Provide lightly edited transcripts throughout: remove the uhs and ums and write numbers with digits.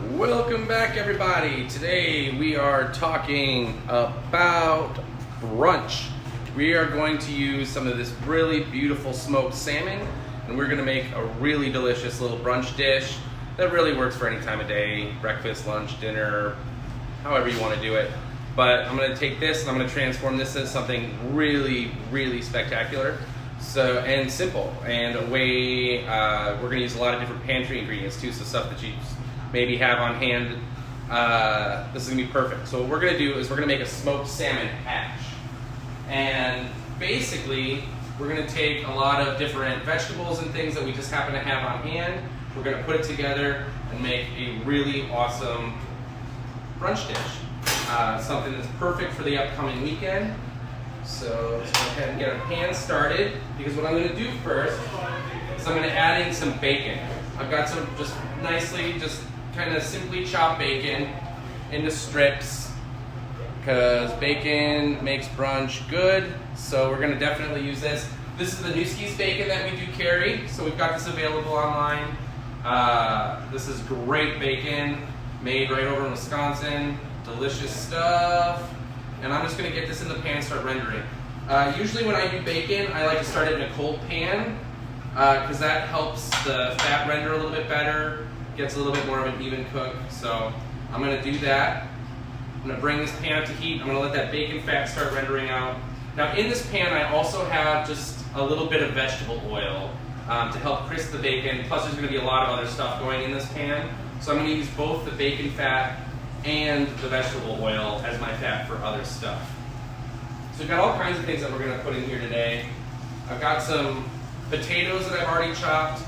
Welcome back, everybody. Today we are talking about brunch. We are going to use some of this really beautiful smoked salmon, and we're going to make a really delicious little brunch dish that really works for any time of day, breakfast, lunch, dinner, however you want to do it. But I'm going to take this and I'm going to transform this into something really, really spectacular. And simple, and we're going to use a lot of different pantry ingredients too, so stuff that you maybe have on hand. This is going to be perfect. So what we're going to do is we're going to make a smoked salmon hash. And basically, we're going to take a lot of different vegetables and things that we just happen to have on hand. We're going to put it together and make a really awesome brunch dish. Something that's perfect for the upcoming weekend. So let's go ahead and get our pan started, because what I'm going to do first is I'm going to add in some bacon. I've got some just kind of simply chopped bacon into strips, because bacon makes brunch good. So we're going to definitely use this. This is the Newski's bacon that we do carry, so we've got this available online. This is great bacon, made right over in Wisconsin. Delicious stuff. And I'm just going to get this in the pan and start rendering. Usually when I do bacon, I like to start it in a cold pan, because that helps the fat render a little bit better, gets a little bit more of an even cook. So I'm going to do that. I'm going to bring this pan up to heat. I'm going to let that bacon fat start rendering out. Now in this pan I also have just a little bit of vegetable oil to help crisp the bacon. Plus there's going to be a lot of other stuff going in this pan. So I'm going to use both the bacon fat and the vegetable oil as my fat for other stuff. So we've got all kinds of things that we're going to put in here today. I've got some potatoes that I've already chopped.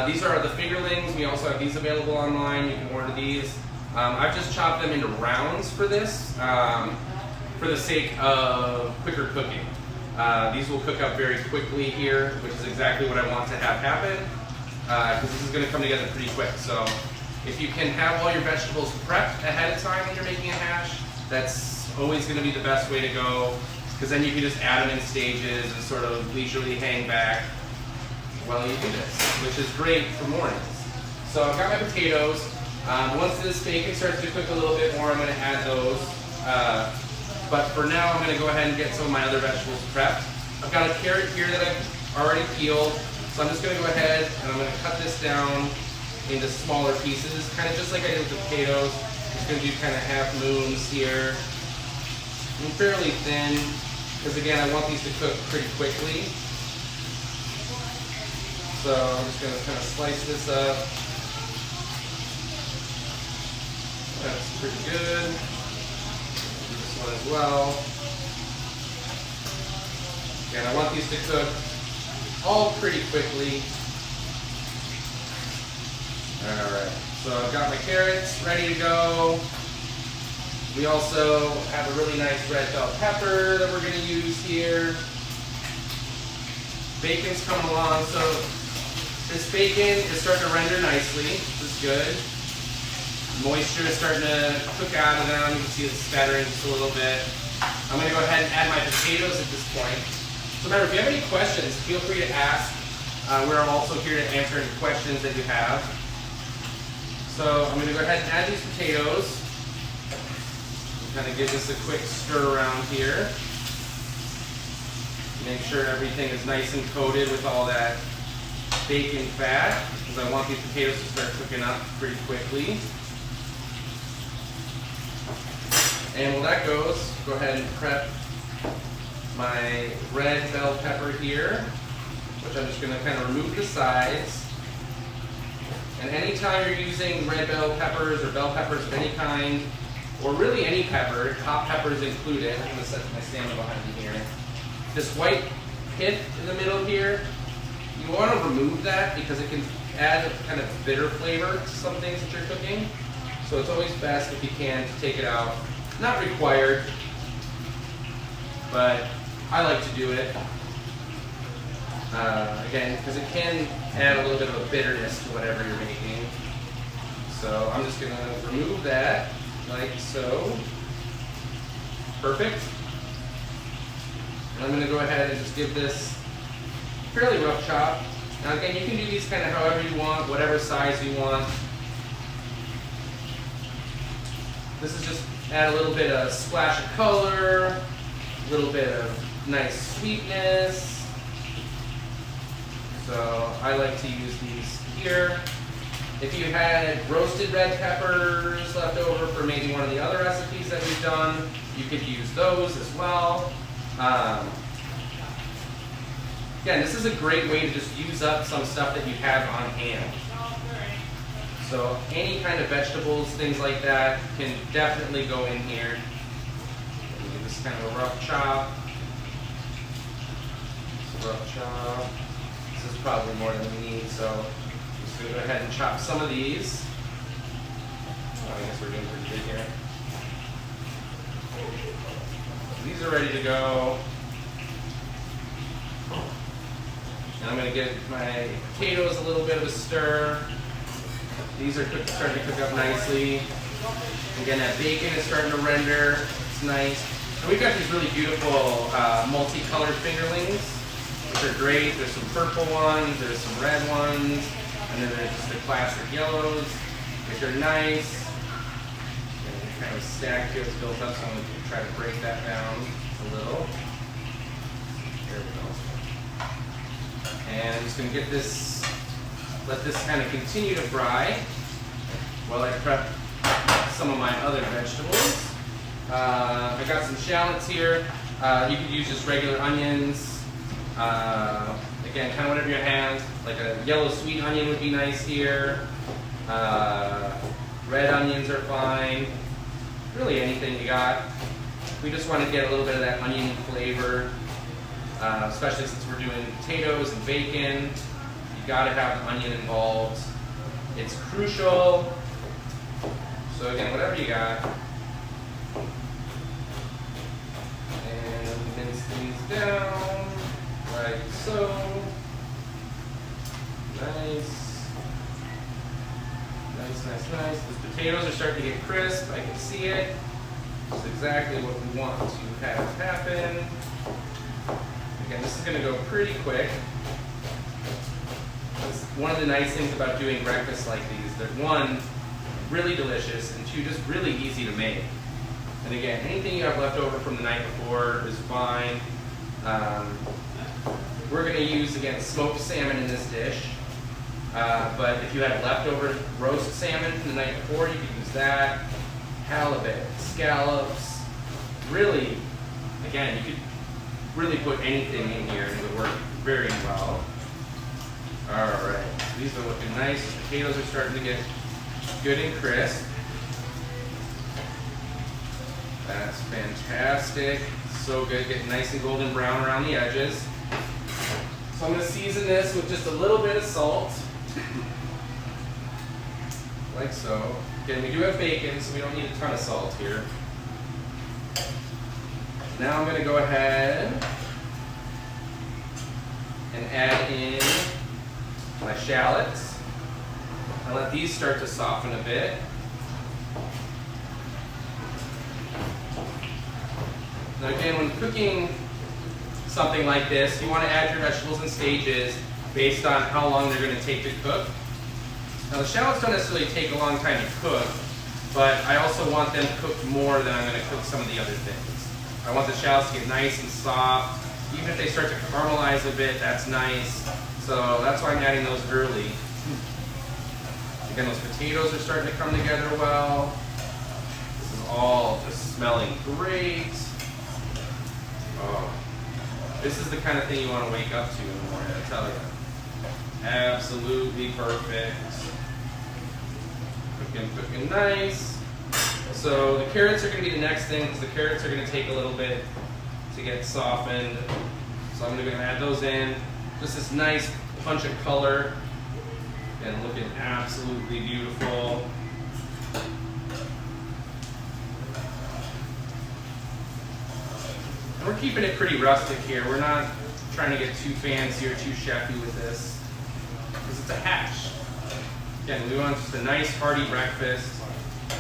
These are the fingerlings. We also have these available online. You can order these. I've just chopped them into rounds for this, for the sake of quicker cooking. These will cook up very quickly here, which is exactly what I want to have happen, because this is going to come together pretty quick. So if you can have all your vegetables prepped ahead of time when you're making a hash, that's always going to be the best way to go, because then you can just add them in stages and sort of leisurely hang back while you do this, which is great for mornings. So I've got my potatoes. Once this bacon starts to cook a little bit more, I'm going to add those. But for now, I'm going to go ahead and get some of my other vegetables prepped. I've got a carrot here that I've already peeled, so I'm just going to go ahead and I'm going to cut this down into smaller pieces, kind of just like I did with the potatoes. Just going to do kind of half moons here, and fairly thin, because again, I want these to cook pretty quickly. So I'm just going to kind of slice this up. That's pretty good. Do this one as well. Again, I want these to cook all pretty quickly. Alright, so I've got my carrots ready to go. We also have a really nice red bell pepper that we're going to use here. Bacon's coming along, so this bacon is starting to render nicely. This is good. Moisture is starting to cook out of them. You can see it's spattering just a little bit. I'm going to go ahead and add my potatoes at this point. So remember, if you have any questions, feel free to ask. We're also here to answer any questions that you have. So I'm going to go ahead and add these potatoes. Kind of give this a quick stir around here. Make sure everything is nice and coated with all that bacon fat, because I want these potatoes to start cooking up pretty quickly. And while that goes, go ahead and prep my red bell pepper here, which I'm just going to kind of remove the sides. And anytime you're using red bell peppers or bell peppers of any kind, or really any pepper, hot peppers included, I'm going to set my salmon behind me here. This white pith in the middle here, you want to remove that because it can add a kind of bitter flavor to some things that you're cooking. So it's always best if you can to take it out. Not required, but I like to do it. Again, because it can add a little bit of a bitterness to whatever you're making. So I'm just going to remove that, like so. Perfect. And I'm going to go ahead and just give this a fairly rough chop. Now again, you can do these kind of however you want, whatever size you want. This is just add a little bit of splash of color, a little bit of nice sweetness. So I like to use these here. If you had roasted red peppers left over for maybe one of the other recipes that we've done, you could use those as well. Again, this is a great way to just use up some stuff that you have on hand. So any kind of vegetables, things like that, can definitely go in here. Give this kind of a rough chop. Rough chop. This is probably more than we need, so just gonna go ahead and chop some of these. Oh, I guess we're doing pretty good here. These are ready to go. And I'm going to give my potatoes a little bit of a stir. These are starting to cook up nicely. Again, that bacon is starting to render. It's nice. And we've got these really beautiful multicolored fingerlings, which are great. There's some purple ones, there's some red ones, and then there's just the classic yellows, which are nice. And kind of stacked here, it's built up, so I'm going to try to break that down a little. There we go. And I'm just going to get this, let this kind of continue to fry while I prep some of my other vegetables. I got some shallots here. You could use just regular onions. Again, kind of whatever you have. Like a yellow sweet onion would be nice here. Red onions are fine. Really anything you got. We just want to get a little bit of that onion flavor. Especially since we're doing potatoes and bacon, you gotta have the onion involved. It's crucial. So again, whatever you got. And mince these down, like so. Nice. Nice, nice, nice. The potatoes are starting to get crisp, I can see it. It's exactly what we want to have happen. Again, this is going to go pretty quick. That's one of the nice things about doing breakfasts like these. They're one, really delicious, and two, just really easy to make. And again, anything you have left over from the night before is fine. We're going to use, again, smoked salmon in this dish. But if you had leftover roast salmon from the night before, you could use that. Halibut, scallops. Really, again, you could really put anything in here and it would work very well. Alright, these are looking nice. The potatoes are starting to get good and crisp. That's fantastic. So good, getting nice and golden brown around the edges. So I'm going to season this with just a little bit of salt. Like so. Again, we do have bacon, so we don't need a ton of salt here. Now I'm going to go ahead and add in my shallots. I'll let these start to soften a bit. Now again, when cooking something like this, you want to add your vegetables in stages based on how long they're going to take to cook. Now the shallots don't necessarily take a long time to cook, but I also want them cooked more than I'm going to cook some of the other things. I want the shallots to get nice and soft. Even if they start to caramelize a bit, that's nice. So that's why I'm adding those early. Again, those potatoes are starting to come together well. This is all just smelling great. Oh, this is the kind of thing you want to wake up to in the morning, I tell you. Absolutely perfect. Cooking nice. So the carrots are going to be the next thing because the carrots are going to take a little bit to get softened. So I'm going to add those in. Just this nice punch of color. And looking absolutely beautiful. And we're keeping it pretty rustic here. We're not trying to get too fancy or too chefy with this because it's a hash. Again, we want just a nice hearty breakfast.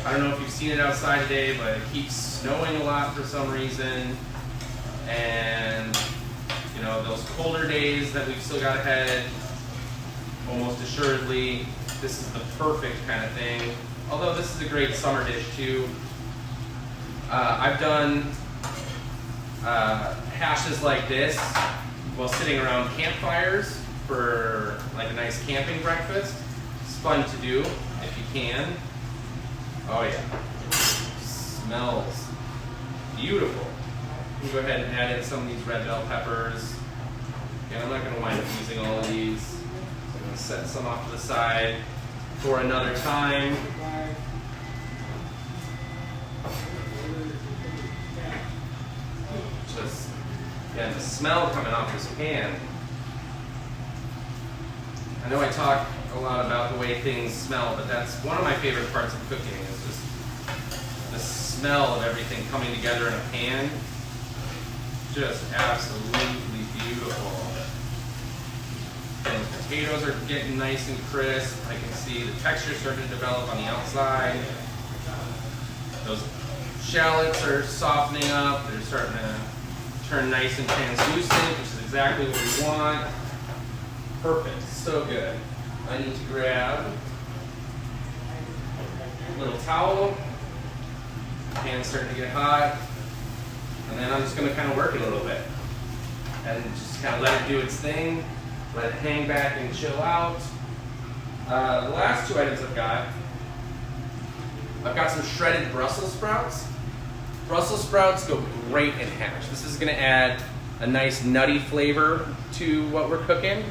I don't know if you've seen it outside today, but it keeps snowing a lot for some reason. And, you know, those colder days that we've still got ahead, almost assuredly, this is the perfect kind of thing. Although this is a great summer dish too. I've done hashes like this while sitting around campfires for like a nice camping breakfast. It's fun to do if you can. Oh yeah, smells beautiful. You can go ahead and add in some of these red bell peppers. Again, I'm not going to wind up using all of these. So I'm going to set some off to the side for another time. Just, again, the smell coming off this pan. I know I talk a lot about the way things smell, but that's one of my favorite parts of cooking is just the smell of everything coming together in a pan. Just absolutely beautiful. And the potatoes are getting nice and crisp. I can see the texture starting to develop on the outside. Those shallots are softening up. They're starting to turn nice and translucent, which is exactly what we want. Perfect, so good. I need to grab a little towel. Pan's starting to get hot. And then I'm just going to kind of work it a little bit. And just kind of let it do its thing. Let it hang back and chill out. The last two items I've got some shredded Brussels sprouts. Brussels sprouts go great in hash. This is going to add a nice nutty flavor to what we're cooking.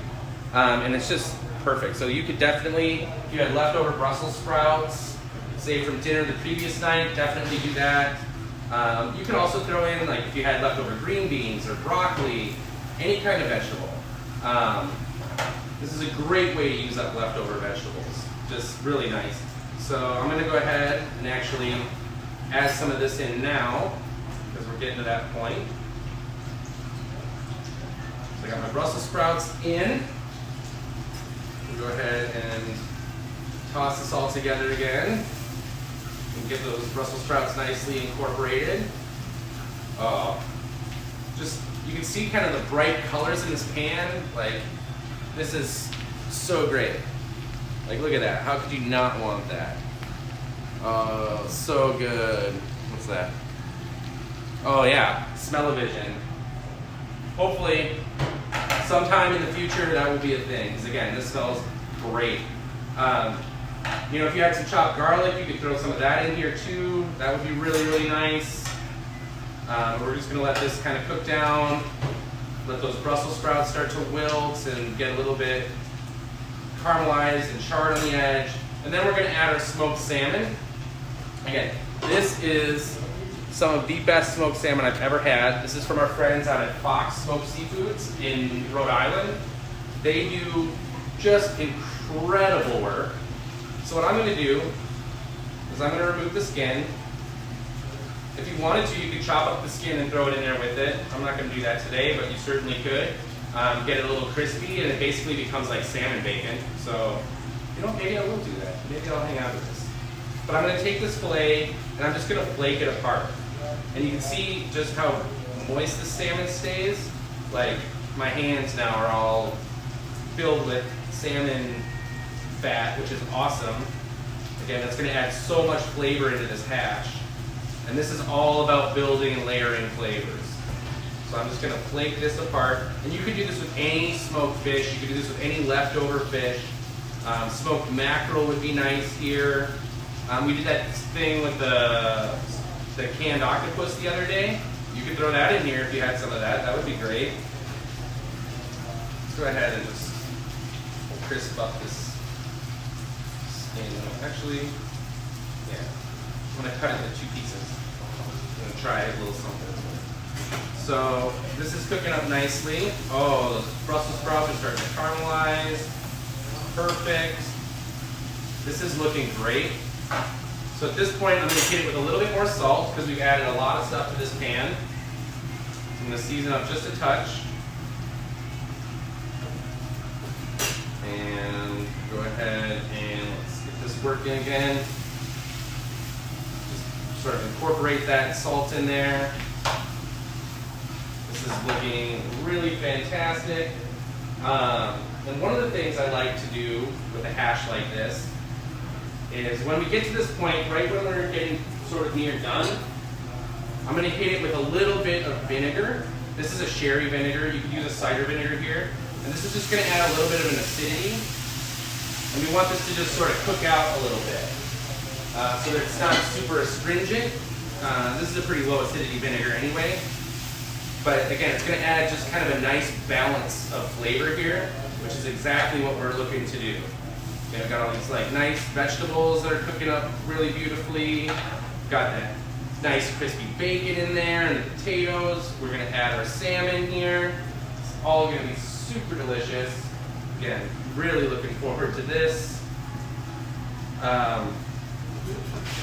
And it's just perfect. So you could definitely, if you had leftover Brussels sprouts, say from dinner the previous night, definitely do that. You can also throw in, like if you had leftover green beans or broccoli, any kind of vegetable. This is a great way to use up leftover vegetables. Just really nice. So I'm going to go ahead and actually add some of this in now, because we're getting to that point. So I got my Brussels sprouts in. We'll go ahead and toss this all together again. And get those Brussels sprouts nicely incorporated. Just, you can see kind of the bright colors in this pan. Like, this is so great. Like, look at that. How could you not want that? Oh, so good. What's that? Oh yeah, smell-o-vision. Hopefully, sometime in the future that will be a thing. Because again, this smells great. You know, if you had some chopped garlic, you could throw some of that in here too. That would be really, really nice. We're just going to let this kind of cook down. Let those Brussels sprouts start to wilt and get a little bit caramelized and charred on the edge. And then we're going to add our smoked salmon. Again, this is some of the best smoked salmon I've ever had. This is from our friends out at Fox Smoked Seafoods in Rhode Island. They do just incredible work. So what I'm going to do is I'm going to remove the skin. If you wanted to, you could chop up the skin and throw it in there with it. I'm not going to do that today, but you certainly could. Get it a little crispy, and it basically becomes like salmon bacon. So, you know, maybe I will do that. Maybe I'll hang out with this. But I'm going to take this fillet, and I'm just going to flake it apart. And you can see just how moist the salmon stays. Like, my hands now are all filled with salmon fat, which is awesome. Again, that's going to add so much flavor into this hash. And this is all about building and layering flavors. So I'm just going to flake this apart. And you could do this with any smoked fish. You could do this with any leftover fish. Smoked mackerel would be nice here. We did that thing with the canned octopus the other day. You could throw that in here if you had some of that. That would be great. Let's go ahead and just crisp up this skin. Actually, yeah. I'm going to cut it into 2 pieces. I'm going to try a little something. So this is cooking up nicely. Oh, those Brussels sprouts are starting to caramelize. Perfect. This is looking great. So at this point, I'm going to hit it with a little bit more salt because we've added a lot of stuff to this pan. I'm going to season up just a touch. And go ahead and let's get this working again. Just sort of incorporate that salt in there. This is looking really fantastic. And one of the things I like to do with a hash like this is when we get to this point, right when we're getting sort of near done, I'm gonna hit it with a little bit of vinegar. This is a sherry vinegar. You could use a cider vinegar here. And this is just gonna add a little bit of an acidity. And we want this to just sort of cook out a little bit. So that it's not super astringent. This is a pretty low acidity vinegar anyway. But again, it's gonna add just kind of a nice balance of flavor here, which is exactly what we're looking to do. Okay, I've got all these like nice vegetables that are cooking up really beautifully. Got that nice crispy bacon in there and the potatoes. We're gonna add our salmon here. It's all gonna be super delicious. Again, really looking forward to this.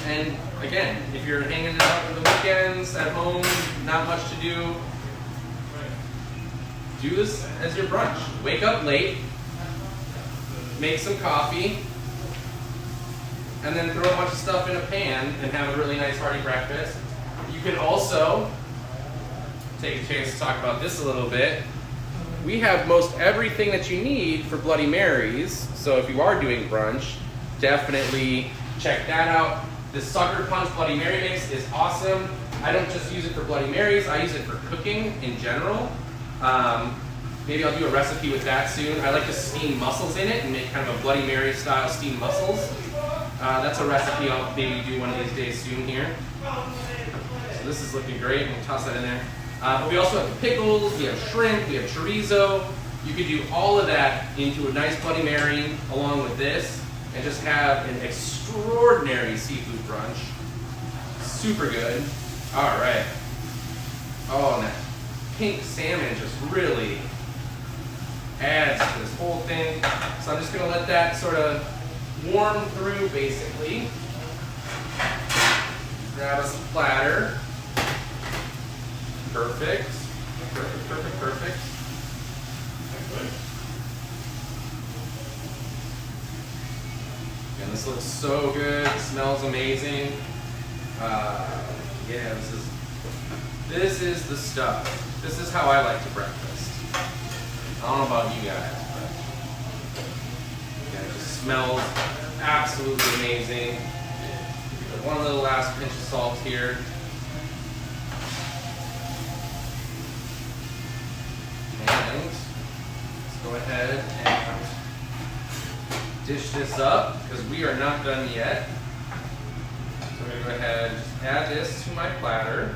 And again, if you're hanging out on the weekends at home, not much to do this as your brunch. Wake up late, make some coffee, and then throw a bunch of stuff in a pan and have a really nice hearty breakfast. You can also take a chance to talk about this a little bit. We have most everything that you need for Bloody Marys, so if you are doing brunch, definitely check that out. The Sucker Punch Bloody Mary mix is awesome. I don't just use it for Bloody Marys, I use it for cooking in general. Maybe I'll do a recipe with that soon. I like to steam mussels in it and make kind of a Bloody Mary style steamed mussels. That's a recipe I'll maybe do one of these days soon here. So this is looking great. We'll toss that in there. But we also have pickles, we have shrimp, we have chorizo. You could do all of that into a nice Bloody Mary along with this and just have an extraordinary seafood brunch. Super good. All right. Oh, and that pink salmon just really adds to this whole thing. So I'm just gonna let that sort of warm through basically. Grab us a platter. Perfect. Perfect, perfect, perfect. And this looks so good, it smells amazing. Yeah, this is the stuff. This is how I like to breakfast. I don't know about you guys, but yeah, it just smells absolutely amazing. One little last pinch of salt here. And let's go ahead and dish this up because we are not done yet. So I'm going to go ahead and just add this to my platter.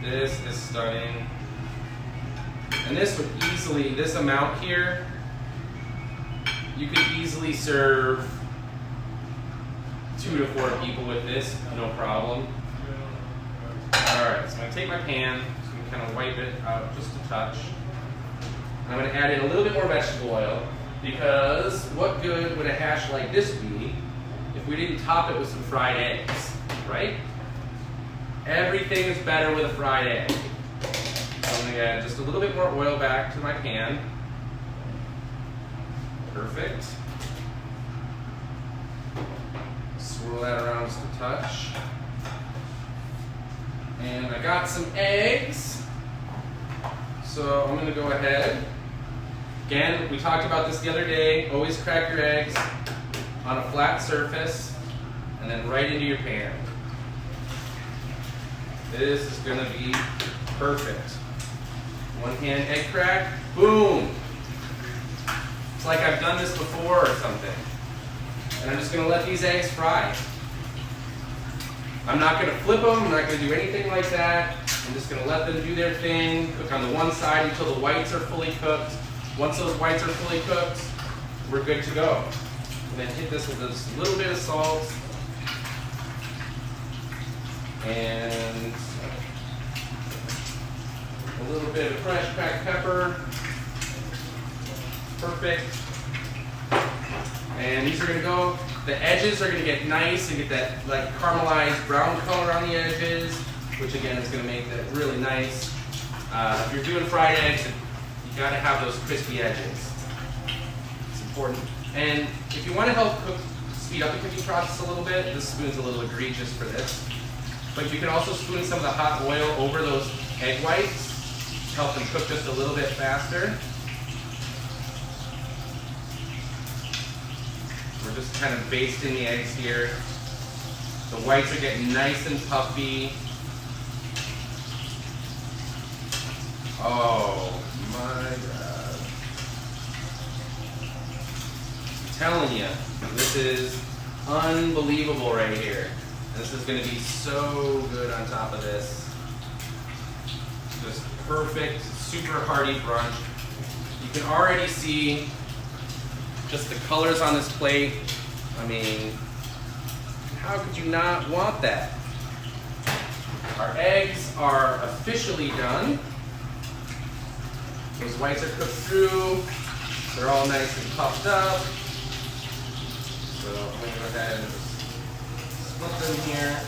This is stunning. And this would easily, this amount here, you could easily serve 2 to 4 people with this, no problem. Alright, so I'm going to take my pan, so I'm going to kind of wipe it out just a touch. And I'm going to add in a little bit more vegetable oil, because what good would a hash like this be if we didn't top it with some fried eggs, right? Everything is better with a fried egg. So I'm going to add just a little bit more oil back to my pan. Perfect. Swirl that around just a touch. And I got some eggs. So I'm going to go ahead. Again, we talked about this the other day. Always crack your eggs on a flat surface and then right into your pan. This is going to be perfect. One hand egg crack, boom. It's like I've done this before or something. And I'm just going to let these eggs fry. I'm not going to flip them, I'm not going to do anything like that. I'm just going to let them do their thing, cook on the one side until the whites are fully cooked. Once those whites are fully cooked, we're good to go. And then hit this with just a little bit of salt. And a little bit of fresh cracked pepper. Perfect. And these are going to go, the edges are going to get nice and get that like caramelized brown color on the edges, which again is going to make that really nice. If you're doing fried eggs, you got to have those crispy edges. It's important. And if you want to help speed up the cooking process a little bit, this spoon's a little egregious for this. But you can also spoon some of the hot oil over those egg whites to help them cook just a little bit faster. We're just kind of basting the eggs here. The whites are getting nice and puffy. Oh my God. I'm telling you, this is unbelievable right here. This is going to be so good on top of this. Just perfect, super hearty brunch. You can already see just the colors on this plate. I mean, how could you not want that? Our eggs are officially done. Those whites are cooked through. They're all nice and puffed up. So I'm going to go ahead and just split them here.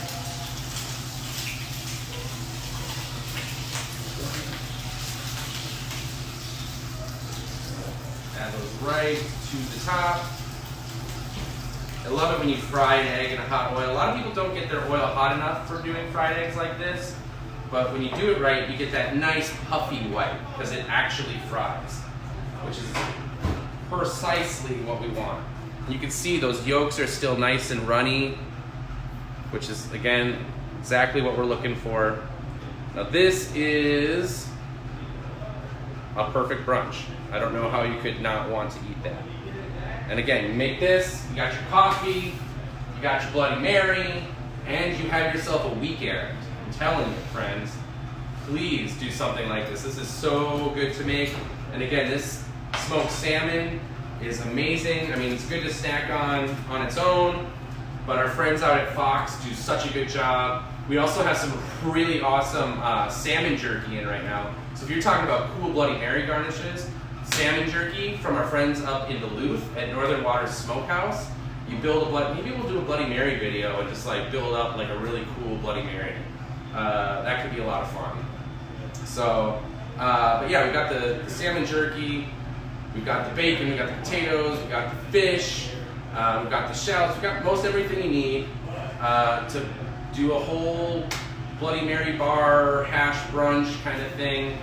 Add those right to the top. I love it when you fry an egg in a hot oil. A lot of people don't get their oil hot enough for doing fried eggs like this, but when you do it right, you get that nice puffy white because it actually fries, which is precisely what we want. You can see those yolks are still nice and runny, which is, again, exactly what we're looking for. Now this is a perfect brunch. I don't know how you could not want to eat that. And again, you make this, you got your coffee, you got your Bloody Mary, and you have yourself a weekend. I'm telling you, friends, please do something like this. This is so good to make. And again, this smoked salmon is amazing. I mean, it's good to snack on its own, but our friends out at Fox do such a good job. We also have some really awesome salmon jerky in right now. So if you're talking about cool Bloody Mary garnishes, salmon jerky from our friends up in Duluth at Northern Waters Smokehouse. You build maybe we'll do a Bloody Mary video and just like build up like a really cool Bloody Mary. That could be a lot of fun. So, but yeah, we've got the salmon jerky, we've got the bacon, we've got the potatoes, we've got the fish, we've got the shells, we've got most everything you need to do a whole Bloody Mary bar, hash brunch kind of thing.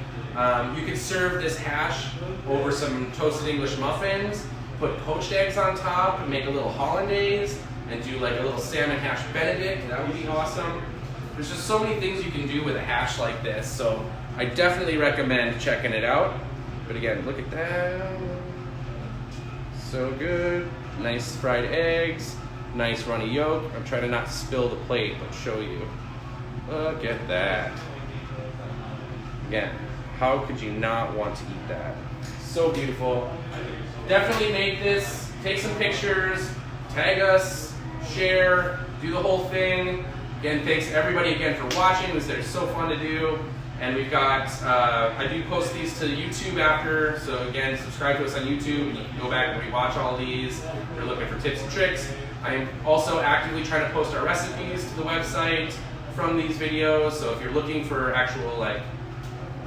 You could serve this hash over some toasted English muffins, put poached eggs on top, and make a little hollandaise, and do like a little salmon hash benedict. That would be awesome. There's just so many things you can do with a hash like this, so I definitely recommend checking it out. But again, look at that. So good. Nice fried eggs, nice runny yolk. I'm trying to not spill the plate, but show you. Look at that. Again, how could you not want to eat that? So beautiful. Definitely make this, take some pictures, tag us, share, do the whole thing. Again, thanks everybody again for watching. They're so fun to do. And we've got, I do post these to YouTube after, so again, subscribe to us on YouTube, and you can go back and rewatch all these if you're looking for tips and tricks. I am also actively trying to post our recipes to the website from these videos, so if you're looking for actual like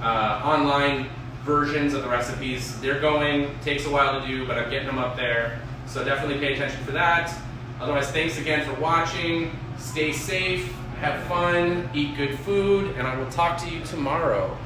online versions of the recipes, they're going. Takes a while to do, but I'm getting them up there, so definitely pay attention for that. Otherwise, thanks again for watching. Stay safe, have fun, eat good food, and I will talk to you tomorrow.